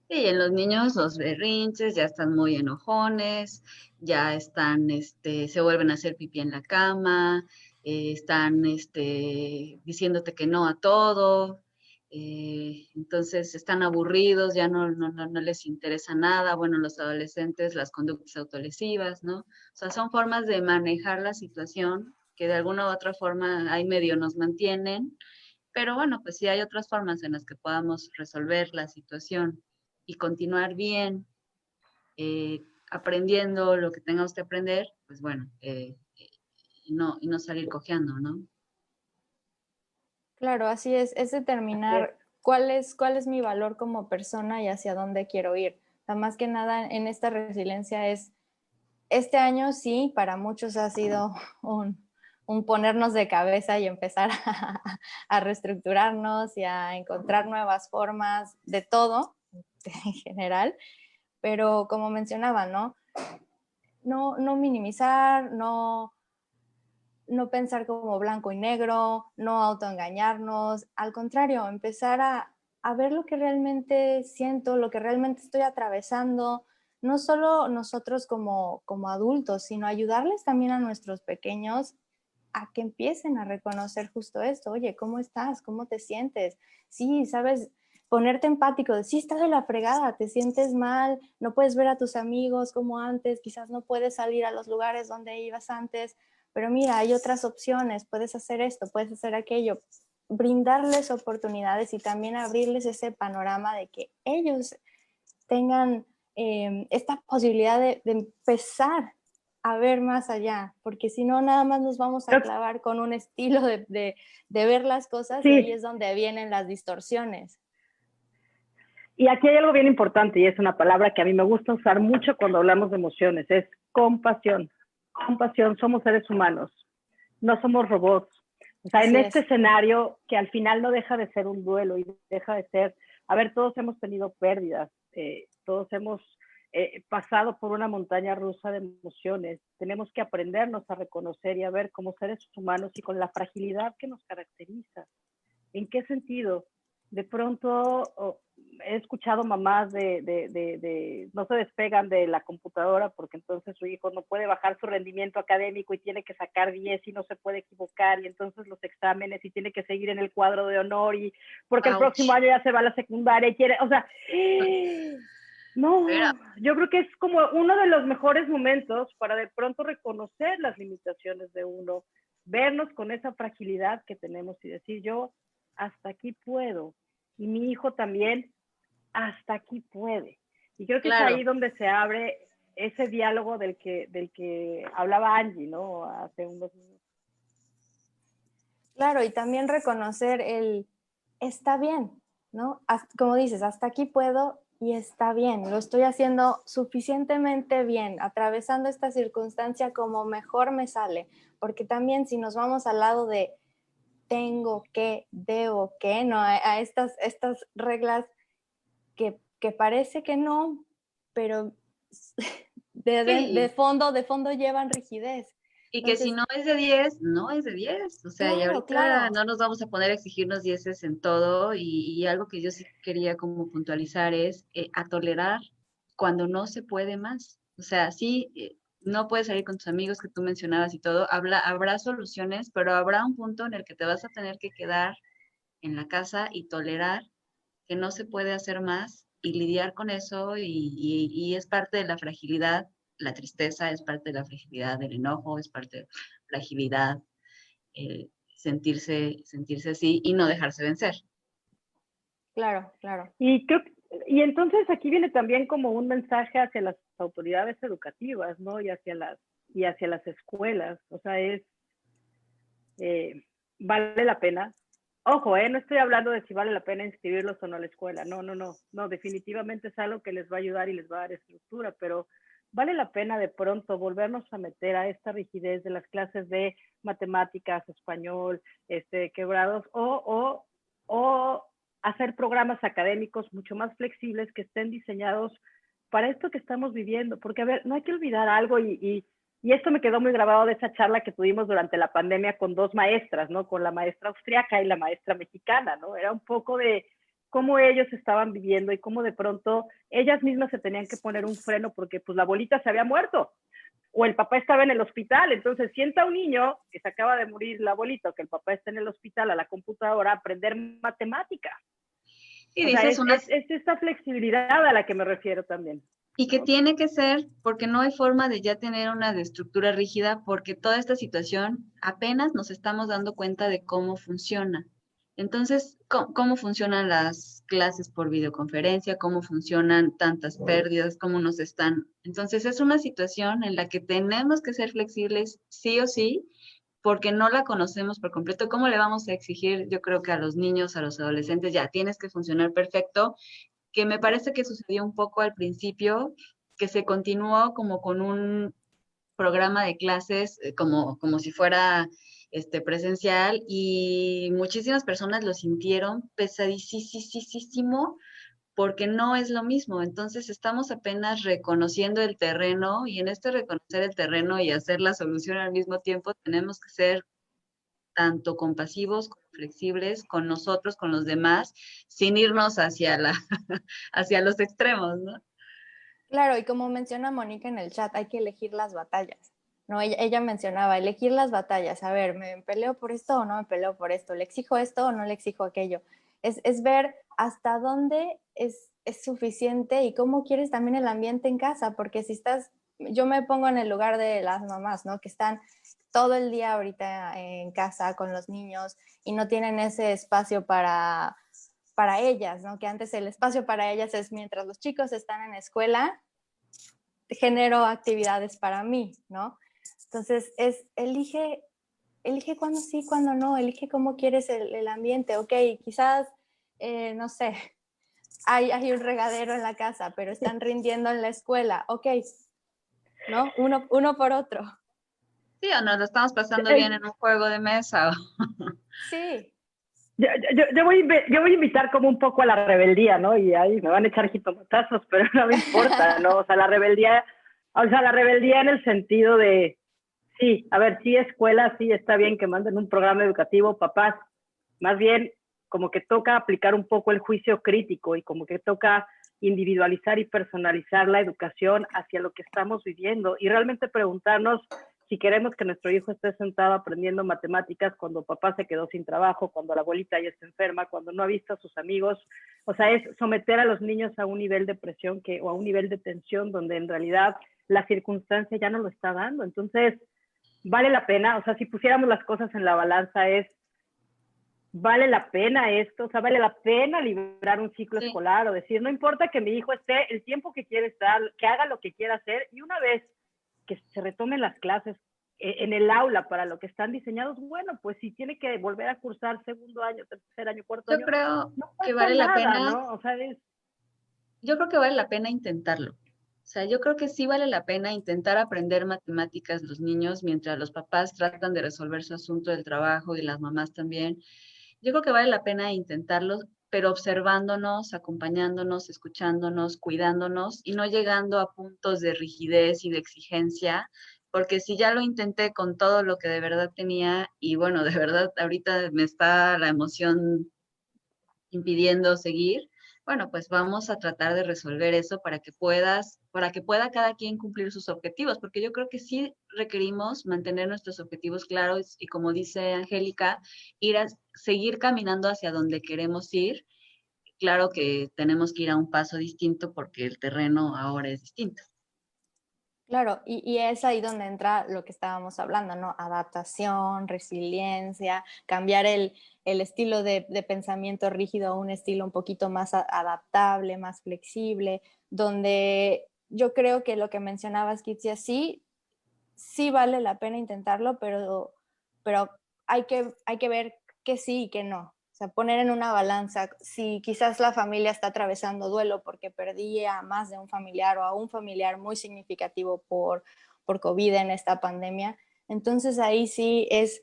sí, en los niños los berrinches ya están muy enojones, ya están, se vuelven a hacer pipí en la cama, están, diciéndote que no a todo, entonces están aburridos, ya no les interesa nada. Bueno, los adolescentes, las conductas autolesivas, ¿no? O sea, son formas de manejar la situación que de alguna u otra forma ahí medio nos mantienen, pero bueno, pues sí hay otras formas en las que podamos resolver la situación y continuar bien, aprendiendo lo que tengamos que aprender, pues bueno, y no salir cojeando, ¿no? claro, así es Así es. determinar cuál es mi valor como persona y hacia dónde quiero ir. O sea, más que nada en esta resiliencia este año sí, para muchos ha sido un ponernos de cabeza y empezar a reestructurarnos y a encontrar nuevas formas de todo en general, pero como mencionaba, ¿no? No minimizar, no pensar como blanco y negro, no autoengañarnos, al contrario, empezar a ver lo que realmente siento, lo que realmente estoy atravesando, no solo nosotros como adultos, sino ayudarles también a nuestros pequeños a que empiecen a reconocer justo esto. Oye, ¿cómo estás? ¿Cómo te sientes? Sí, sabes, ponerte empático, de sí, estás de la fregada, te sientes mal, no puedes ver a tus amigos como antes, quizás no puedes salir a los lugares donde ibas antes, pero mira, hay otras opciones, puedes hacer esto, puedes hacer aquello, brindarles oportunidades y también abrirles ese panorama de que ellos tengan esta posibilidad de empezar a ver más allá, porque si no, nada más nos vamos a clavar con un estilo de ver las cosas y ahí Sí, es donde vienen las distorsiones. y aquí hay algo bien importante y es una palabra que a mí me gusta usar mucho cuando hablamos de emociones, es compasión. Compasión, somos seres humanos, no somos robots. O sea, en Así este es. escenario que al final no deja de ser un duelo y deja de ser, a ver, todos hemos tenido pérdidas, todos hemos pasado por una montaña rusa de emociones, tenemos que aprendernos a reconocer y a ver como seres humanos y con la fragilidad que nos caracteriza. ¿En qué sentido? De pronto he escuchado mamás no se despegan de la computadora porque entonces su hijo no puede bajar su rendimiento académico y tiene que sacar 10 y no se puede equivocar y entonces los exámenes y tiene que seguir en el cuadro de honor y porque el próximo Ouch. año ya se va a la secundaria y quiere, o sea, Pero, no, yo creo que es como uno de los mejores momentos para de pronto reconocer las limitaciones de uno, vernos con esa fragilidad que tenemos y decir yo hasta aquí puedo. Y mi hijo también hasta aquí puede. Y creo que es claro, ahí donde se abre ese diálogo del que hablaba Angie, ¿no? Hace unos minutos. Claro, y también reconocer el está bien, ¿no? Como dices, hasta aquí puedo y está bien, lo estoy haciendo suficientemente bien, atravesando esta circunstancia como mejor me sale, porque también si nos vamos al lado de tengo que, debo que, ¿no? A estas reglas que parece que no, pero sí. de fondo llevan rigidez. Y que si Entonces, no es de 10 no es de 10. O sea, y claro, ahorita claro. no nos vamos a poner a exigirnos 10 en todo. Y algo que yo sí quería como puntualizar es a tolerar cuando no se puede más. O sea, sí, no puedes salir con tus amigos que tú mencionabas y todo. Habrá soluciones, pero habrá un punto en el que te vas a tener que quedar en la casa y tolerar que no se puede hacer más y lidiar con eso y es parte de la fragilidad, la tristeza es parte de la fragilidad, del enojo es parte de la fragilidad, sentirse así y no dejarse vencer. Claro, claro. Y, y entonces aquí viene también como un mensaje hacia las autoridades educativas, ¿no? Y hacia las escuelas. O sea, eh, vale la pena. Ojo, no estoy hablando de si vale la pena inscribirlos o no a la escuela. No, no, no. No, definitivamente es algo que les va a ayudar y les va a dar estructura, pero vale la pena de pronto volvernos a meter a esta rigidez de las clases de matemáticas, español, quebrados, o hacer programas académicos mucho más flexibles que estén diseñados para esto que estamos viviendo. Porque, a ver, no hay que olvidar algo y esto me quedó muy grabado de esa charla que tuvimos durante la pandemia con dos maestras, ¿no? Con la maestra austriaca y la maestra mexicana, ¿no? Era un poco de cómo ellos estaban viviendo y cómo de pronto ellas mismas se tenían que poner un freno porque pues la abuelita se había muerto o el papá estaba en el hospital. Entonces sienta a un niño que se acaba de morir la abuelita o que el papá está en el hospital a la computadora a aprender matemáticas. Y O sea, dices unas, es esta flexibilidad a la que me refiero también, y que ¿no? tiene que ser, porque no hay forma de ya tener una estructura rígida, porque toda esta situación apenas nos estamos dando cuenta de cómo funciona. Entonces, ¿cómo funcionan las clases por videoconferencia? ¿Cómo funcionan tantas pérdidas? ¿Cómo nos están? Entonces, es una situación en la que tenemos que ser flexibles sí o sí, porque no la conocemos por completo. ¿Cómo le vamos a exigir, yo creo que a los niños, a los adolescentes, ya tienes que funcionar perfecto? Que me parece que sucedió un poco al principio, que se continuó como con un programa de clases como si fuera presencial y muchísimas personas lo sintieron pesadísimo porque no es lo mismo. Entonces estamos apenas reconociendo el terreno y en este reconocer el terreno y hacer la solución al mismo tiempo tenemos que ser tanto compasivos como flexibles con nosotros, con los demás, sin irnos hacia hacia los extremos, ¿no? Claro, y como menciona Mónica en el chat, hay que elegir las batallas. ¿No? Ella mencionaba elegir las batallas. A ver, ¿me peleo por esto o no me peleo por esto? ¿Le exijo esto o no le exijo aquello? Es ver hasta dónde es suficiente y cómo quieres también el ambiente en casa, porque si estás, yo me pongo en el lugar de las mamás, ¿no? Que están todo el día ahorita en casa con los niños y no tienen ese espacio para ellas, ¿no? Que antes el espacio para ellas es mientras los chicos están en escuela, genero actividades para mí, ¿no? Entonces, elige cuándo sí, cuándo no, elige cómo quieres el ambiente. Ok, quizás, no sé, hay un regadero en la casa, pero están rindiendo en la escuela. Ok, ¿no? Uno por otro. Sí, o nos lo estamos pasando bien en un juego de mesa. Sí. Yo voy a invitar como un poco a la rebeldía, ¿no? Y ahí me van a echar jitomatazos, pero no me importa, ¿no? O sea, la rebeldía en el sentido de, sí, a ver, sí, escuela, sí, está bien que manden un programa educativo, papás, más bien como que toca aplicar un poco el juicio crítico y como que toca individualizar y personalizar la educación hacia lo que estamos viviendo y realmente preguntarnos si queremos que nuestro hijo esté sentado aprendiendo matemáticas cuando papá se quedó sin trabajo, cuando la abuelita ya está enferma, cuando no ha visto a sus amigos. O sea, es someter a los niños a un nivel de presión o a un nivel de tensión donde en realidad la circunstancia ya no lo está dando. Entonces, vale la pena, o sea, si pusiéramos las cosas en la balanza vale la pena esto, o sea, vale la pena librar un ciclo Sí, escolar o decir, no importa que mi hijo esté el tiempo que quiere estar, que haga lo que quiera hacer y una vez que se retomen las clases en el aula para lo que están diseñados, bueno, pues si tiene que volver a cursar segundo año, tercer año, cuarto yo año, creo no que pasa vale la nada, pena, ¿no? O sea, yo creo que vale la pena intentarlo. O sea, yo creo que sí vale la pena intentar aprender matemáticas los niños mientras los papás tratan de resolver su asunto del trabajo y las mamás también. Yo creo que vale la pena intentarlo, pero observándonos, acompañándonos, escuchándonos, cuidándonos y no llegando a puntos de rigidez y de exigencia, porque si ya lo intenté con todo lo que de verdad tenía y bueno, de verdad ahorita me está la emoción impidiendo seguir, bueno, pues vamos a tratar de resolver eso para que pueda cada quien cumplir sus objetivos, porque yo creo que sí requerimos mantener nuestros objetivos claros y como dice Angélica, seguir caminando hacia donde queremos ir. Claro que tenemos que ir a un paso distinto porque el terreno ahora es distinto. Claro, y es ahí donde entra lo que estábamos hablando, ¿no? Adaptación, resiliencia, cambiar el estilo de pensamiento rígido a un estilo un poquito más adaptable, más flexible, donde yo creo que lo que mencionabas, Kitsia, sí, sí vale la pena intentarlo, pero hay que ver que sí y que no. O sea, poner en una balanza si quizás la familia está atravesando duelo porque perdía a más de un familiar o a un familiar muy significativo por COVID en esta pandemia. Entonces ahí sí es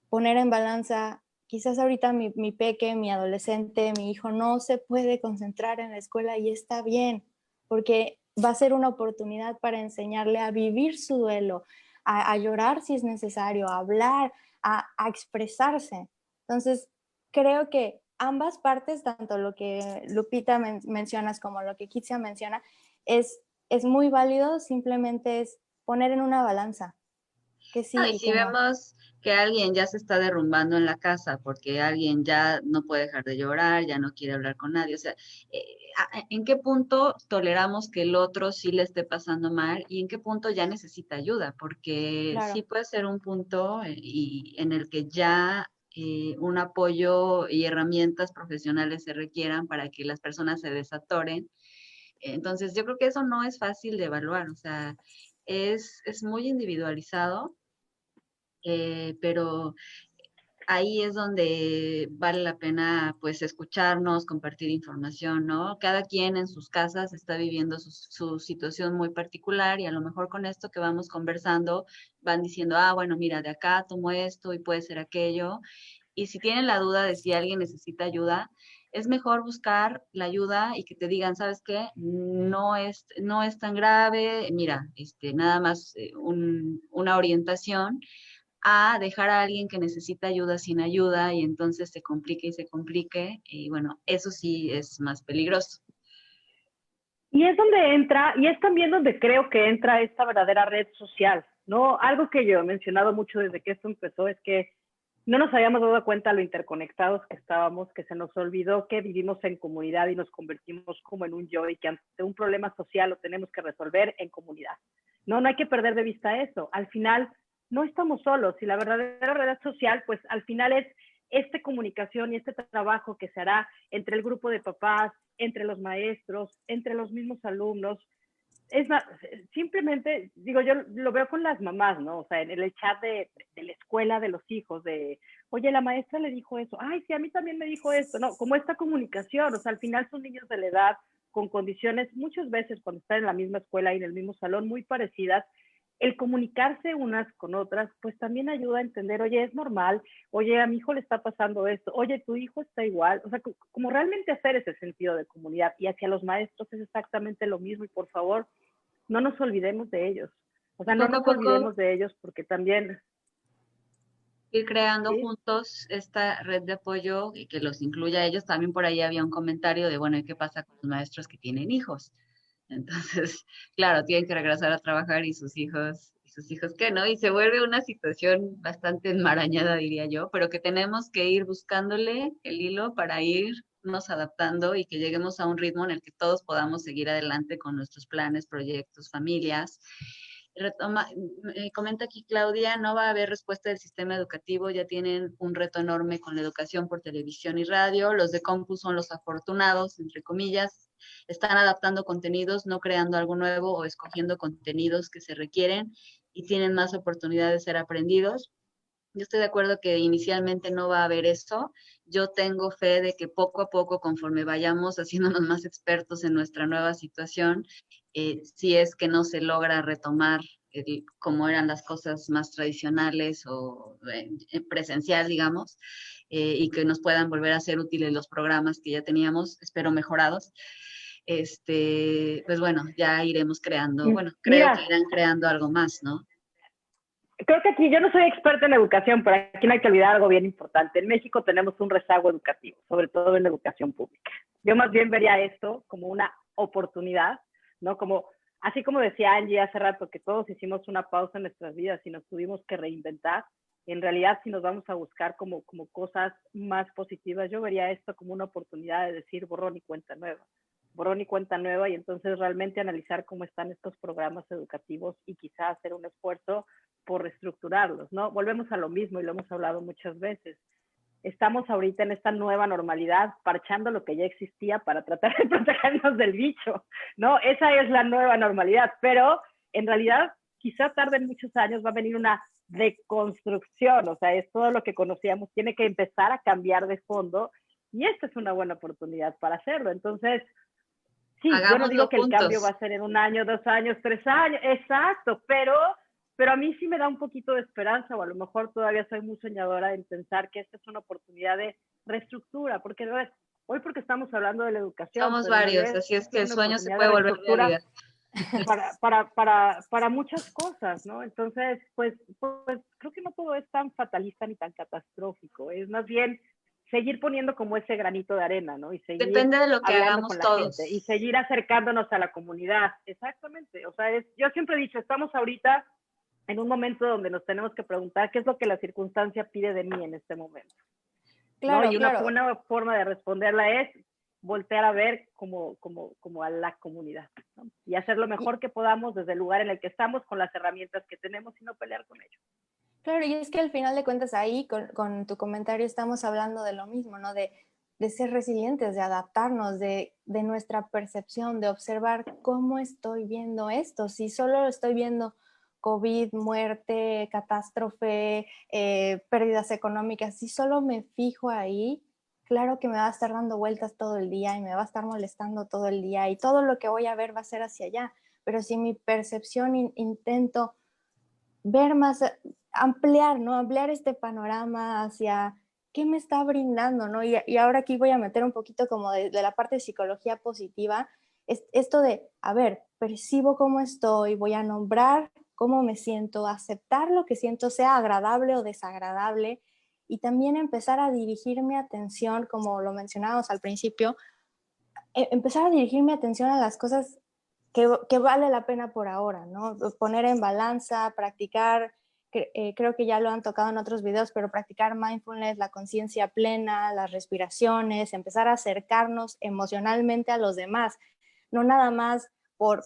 poner en balanza, quizás ahorita mi peque, mi adolescente, mi hijo no se puede concentrar en la escuela y está bien, porque va a ser una oportunidad para enseñarle a vivir su duelo, a llorar si es necesario, a hablar, a expresarse. Entonces, creo que ambas partes, tanto lo que Lupita mencionas como lo que Kitsia menciona, es muy válido, simplemente es poner en una balanza, que No, sí y y si que no. vemos que alguien ya se está derrumbando en la casa porque alguien ya no puede dejar de llorar, ya no quiere hablar con nadie, o sea, eh, ¿en qué punto toleramos que el otro sí le esté pasando mal y en qué punto ya necesita ayuda? Porque sí Claro, puede ser un punto y en el que ya un apoyo y herramientas profesionales se requieran para que las personas se desatoren. Entonces, yo creo que eso no es fácil de evaluar, o sea, es muy individualizado, pero ahí es donde vale la pena pues escucharnos, compartir información, ¿no? Cada quien en sus casas está viviendo su situación muy particular y a lo mejor con esto que vamos conversando van diciendo, ah, bueno, mira, de acá tomo esto y puede ser aquello. Y si tienen la duda de si alguien necesita ayuda, es mejor buscar la ayuda y que te digan, ¿sabes qué? No es tan grave, mira, nada más una orientación a dejar a alguien que necesita ayuda sin ayuda y entonces se complique y se complique. Y bueno, eso sí es más peligroso. y es donde entra, y es también donde creo que entra esta verdadera red social, ¿no? Algo que yo he mencionado mucho desde que esto empezó es que no nos habíamos dado cuenta lo interconectados que estábamos, que se nos olvidó que vivimos en comunidad y nos convertimos como en un yo y que ante un problema social lo tenemos que resolver en comunidad. No, no hay que perder de vista eso. Al final, no estamos solos y la verdadera red social, pues al final es esta comunicación y este trabajo que se hará entre el grupo de papás, entre los maestros, entre los mismos alumnos. Es más, simplemente, digo, yo lo veo con las mamás, ¿no? O sea, en el chat de la escuela de los hijos, de, oye, la maestra le dijo eso, ay, sí, a mí también me dijo esto, ¿no? Como esta comunicación, o sea, al final son niños de la edad con condiciones, muchas veces cuando están en la misma escuela y en el mismo salón, muy parecidas, el comunicarse unas con otras, pues también ayuda a entender, oye, es normal, oye, a mi hijo le está pasando esto, oye, tu hijo está igual, o sea, como realmente hacer ese sentido de comunidad. Y hacia los maestros es exactamente lo mismo, y por favor, no nos olvidemos de ellos. O sea, Y no poco a nos poco olvidemos de ellos porque también, ir creando ¿sí? juntos esta red de apoyo y que los incluya a ellos. También por ahí había un comentario de, bueno, ¿y qué pasa con los maestros que tienen hijos? Entonces, claro, tienen que regresar a trabajar y sus hijos qué, ¿no? Y se vuelve una situación bastante enmarañada, diría yo, pero que tenemos que ir buscándole el hilo para irnos adaptando y que lleguemos a un ritmo en el que todos podamos seguir adelante con nuestros planes, proyectos, familias. Retoma, comenta aquí Claudia, no va a haber respuesta del sistema educativo, ya tienen un reto enorme con la educación por televisión y radio, los de Compu son los afortunados, entre comillas, están adaptando contenidos, no creando algo nuevo o escogiendo contenidos que se requieren y tienen más oportunidad de ser aprendidos. Yo estoy de acuerdo que inicialmente no va a haber eso. Yo tengo fe de que poco a poco, conforme vayamos haciéndonos más expertos en nuestra nueva situación, si es que no se logra retomar como eran las cosas más tradicionales o presencial, digamos, y que nos puedan volver a ser útiles los programas que ya teníamos, espero mejorados. Pues bueno, ya iremos creando, bueno, creo que Mira, irán creando algo más, ¿no? creo que aquí yo no soy experta en educación, pero aquí no hay que olvidar algo bien importante. En México tenemos un rezago educativo, sobre todo en la educación pública. Yo más bien vería esto como una oportunidad, ¿no? Como, así como decía Angie hace rato, que todos hicimos una pausa en nuestras vidas y nos tuvimos que reinventar. En realidad, si nos vamos a buscar como cosas más positivas, yo vería esto como una oportunidad de decir borrón y cuenta nueva, y entonces realmente analizar cómo están estos programas educativos y quizá hacer un esfuerzo por reestructurarlos, ¿no? Volvemos a lo mismo y lo hemos hablado muchas veces. Estamos ahorita en esta nueva normalidad, parchando lo que ya existía para tratar de protegernos del bicho, ¿no? Esa es la nueva normalidad, pero en realidad quizá tarden muchos años, va a venir una deconstrucción, o sea, es todo lo que conocíamos, tiene que empezar a cambiar de fondo, y esta es una buena oportunidad para hacerlo. Entonces, sí, yo no Hagámoslo digo que el cambio va juntos. a ser en 1 año, 2 años, 3 años, exacto, pero a mí sí me da un poquito de esperanza, o a lo mejor todavía soy muy soñadora en pensar que esta es una oportunidad de reestructura, porque no es, hoy porque estamos hablando de la educación, Somos pero en realidad varios, así es que es el una sueño se oportunidad de puede volver reestructura realidad. para muchas cosas, ¿no? Entonces, pues creo que no todo es tan fatalista ni tan catastrófico, es más bien seguir poniendo como ese granito de arena, ¿no? Y seguir Depende de lo que hablando con hagamos la gente y todos. seguir acercándonos a la comunidad. Exactamente. O sea, yo siempre he dicho, estamos ahorita en un momento donde nos tenemos que preguntar qué es lo que la circunstancia pide de mí en este momento, ¿no? Claro, Y una claro. buena forma de responderla es voltear a ver como a la comunidad, ¿no? Y hacer lo Y, mejor que podamos desde el lugar en el que estamos, con las herramientas que tenemos, y no pelear con ellos. claro, y es que al final de cuentas ahí con tu comentario estamos hablando de lo mismo, ¿no? De ser resilientes, de adaptarnos, de nuestra percepción, de observar cómo estoy viendo esto. Si solo estoy viendo COVID, muerte, catástrofe, pérdidas económicas, si solo me fijo ahí, claro que me va a estar dando vueltas todo el día y me va a estar molestando todo el día y todo lo que voy a ver va a ser hacia allá. Pero si mi percepción intento ver más, ampliar, ¿no? Ampliar este panorama hacia qué me está brindando, ¿no? Y ahora aquí voy a meter un poquito como de la parte de psicología positiva, es esto de, a ver, percibo cómo estoy, voy a nombrar cómo me siento, aceptar lo que siento, sea agradable o desagradable, y también empezar a dirigir mi atención, como lo mencionábamos al principio, empezar a dirigir mi atención a las cosas que vale la pena por ahora, ¿no? Poner en balanza, practicar, creo que ya lo han tocado en otros videos, pero practicar mindfulness, la conciencia plena, las respiraciones, empezar a acercarnos emocionalmente a los demás, no nada más por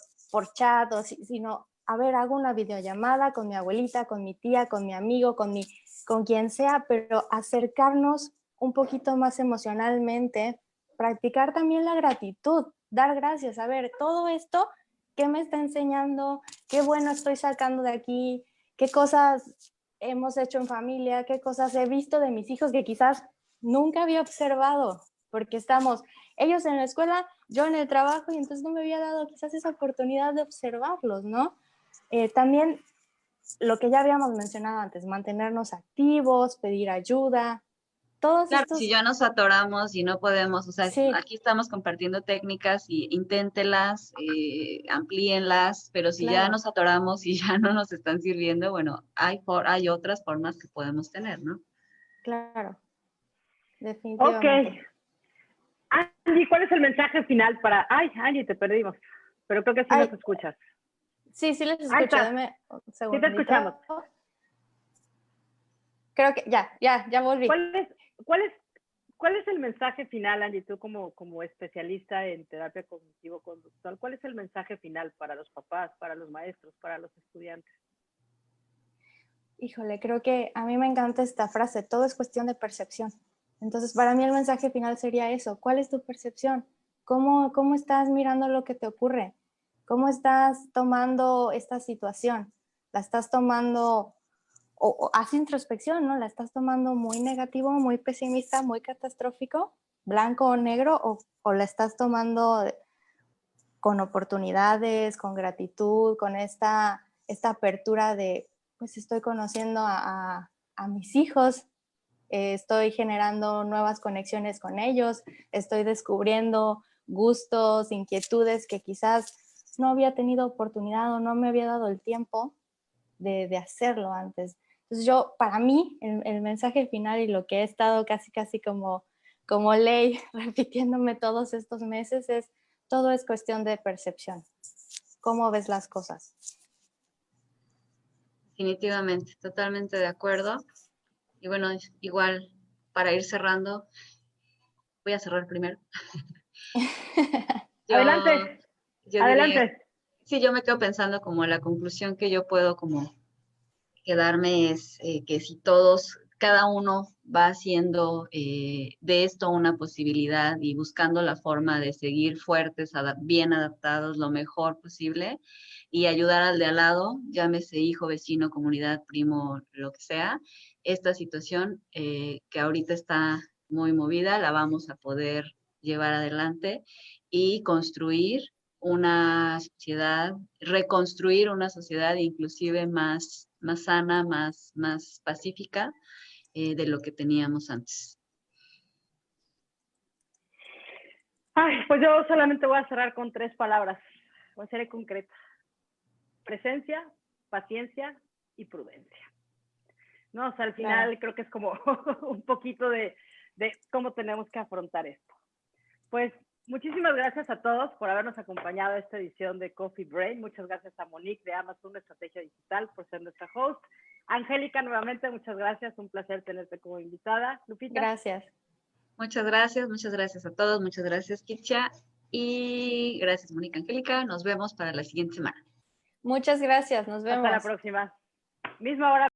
chat, sino, a ver, hago una videollamada con mi abuelita, con mi tía, con mi amigo, con quien sea, pero acercarnos un poquito más emocionalmente, practicar también la gratitud, dar gracias, a ver, todo esto, ¿qué me está enseñando? ¿Qué bueno estoy sacando de aquí? ¿Qué cosas hemos hecho en familia? ¿Qué cosas he visto de mis hijos que quizás nunca había observado? Porque estamos ellos en la escuela, yo en el trabajo, y entonces no me había dado quizás esa oportunidad de observarlos, ¿no? También lo que ya habíamos mencionado antes, mantenernos activos, pedir ayuda, todos Claro, estos, si ya nos atoramos y no podemos, o sea, sí, aquí estamos compartiendo técnicas y inténtelas, amplíenlas, pero si ya claro, nos atoramos y ya no nos están sirviendo, bueno, hay otras formas que podemos tener, ¿no? claro, Ok. definitivamente. Andy, ¿cuál es el mensaje final para... Ay, Andy, te perdimos, pero creo que sí nos Ay, escuchas. sí, sí les Ahí escucho, está, dame un sí te escuchamos. segundito. Creo que ya volví. ¿Cuál es, cuál es, cuál es el mensaje final, Andy, tú como especialista en terapia cognitivo-conductual? ¿Cuál es el mensaje final para los papás, para los maestros, para los estudiantes? Híjole, creo que a mí me encanta esta frase, todo es cuestión de percepción. Entonces, para mí el mensaje final sería eso, ¿cuál es tu percepción? ¿Cómo estás mirando lo que te ocurre? ¿Cómo estás tomando esta situación? ¿La estás tomando, o haz introspección, ¿no? ¿La estás tomando muy negativo, muy pesimista, muy catastrófico, blanco o negro, o la estás tomando con oportunidades, con gratitud, con esta apertura de, pues estoy conociendo a mis hijos, estoy generando nuevas conexiones con ellos, estoy descubriendo gustos, inquietudes que quizás no había tenido oportunidad o no me había dado el tiempo de hacerlo antes. Entonces yo, para mí, el mensaje final y lo que he estado casi como ley repitiéndome todos estos meses es, todo es cuestión de percepción. ¿Cómo ves las cosas? Definitivamente, totalmente de acuerdo. Y bueno, igual, para ir cerrando, voy a cerrar primero. Yo, Adelante, yo diría, adelante. sí, yo me quedo pensando como la conclusión que yo puedo como quedarme es que si todos, cada uno va haciendo de esto una posibilidad y buscando la forma de seguir fuertes, bien adaptados, lo mejor posible y ayudar al de al lado, llámese hijo, vecino, comunidad, primo, lo que sea, esta situación que ahorita está muy movida, la vamos a poder llevar adelante y construir una sociedad, reconstruir una sociedad inclusive más sana, más pacífica de lo que teníamos antes. Ay, pues yo solamente voy a cerrar con 3 palabras. Voy a ser concreta. Presencia, paciencia y prudencia. ¿No? O sea, al final Claro. creo que es como un poquito de cómo tenemos que afrontar esto. Pues muchísimas gracias a todos por habernos acompañado a esta edición de Coffee Brain. Muchas gracias a Monique de Amazon Estrategia Digital por ser nuestra host. Angélica, nuevamente, muchas gracias. Un placer tenerte como invitada. Lupita. Gracias. Muchas gracias a todos, muchas gracias, Kitcha, y gracias, Mónica Angélica. Nos vemos para la siguiente semana. Muchas gracias, nos vemos. Hasta la próxima. Misma hora.